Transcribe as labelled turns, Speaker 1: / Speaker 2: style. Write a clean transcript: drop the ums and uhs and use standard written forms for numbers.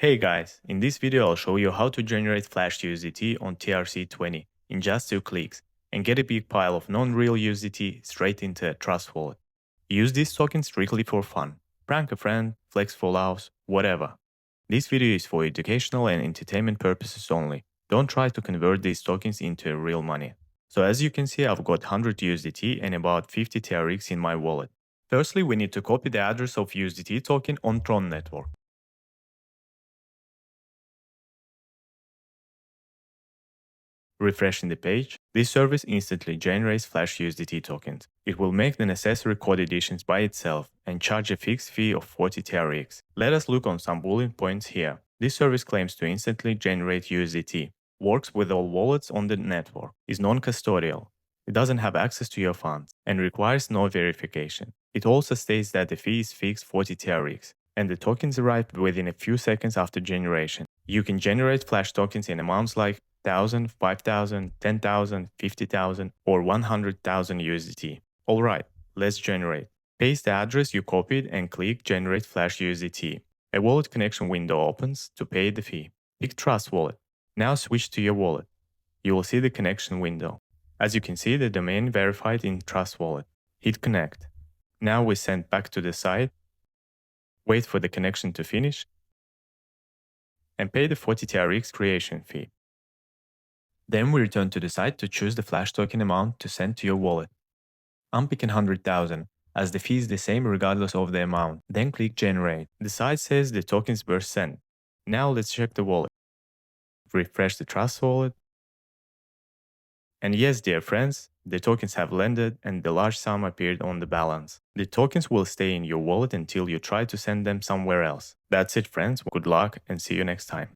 Speaker 1: Hey guys, in this video I'll show you how to generate Flash USDT on TRC20 in just 2 clicks and get a big pile of non-real USDT straight into a Trust wallet. Use this token strictly for fun. Prank a friend, flex for laughs, whatever. This video is for educational and entertainment purposes only. Don't try to convert these tokens into real money. So as you can see, I've got 100 USDT and about 50 TRX in my wallet. Firstly, we need to copy the address of USDT token on TRON network. Refreshing the page, this service instantly generates Flash USDT tokens. It will make the necessary code additions by itself and charge a fixed fee of 40 TRX. Let us look on some bullet points here. This service claims to instantly generate USDT, works with all wallets on the network, is non-custodial, it doesn't have access to your funds, and requires no verification. It also states that the fee is fixed 40 TRX, and the tokens arrive within a few seconds after generation. You can generate Flash tokens in amounts like 1,000, 5,000, 10,000, 50,000, or 100,000 USDT. Alright, let's generate. Paste the address you copied and click Generate Flash USDT. A wallet connection window opens to pay the fee. Pick Trust Wallet. Now switch to your wallet. You will see the connection window. As you can see, the domain verified in Trust Wallet. Hit Connect. Now we send back to the site, wait for the connection to finish, and pay the 40 TRX creation fee. Then we return to the site to choose the Flash token amount to send to your wallet. I'm picking 100,000, as the fee is the same regardless of the amount. Then click Generate. The site says the tokens were sent. Now let's check the wallet. Refresh the Trust wallet. And yes, dear friends, the tokens have landed and the large sum appeared on the balance. The tokens will stay in your wallet until you try to send them somewhere else. That's it, friends. Good luck and see you next time.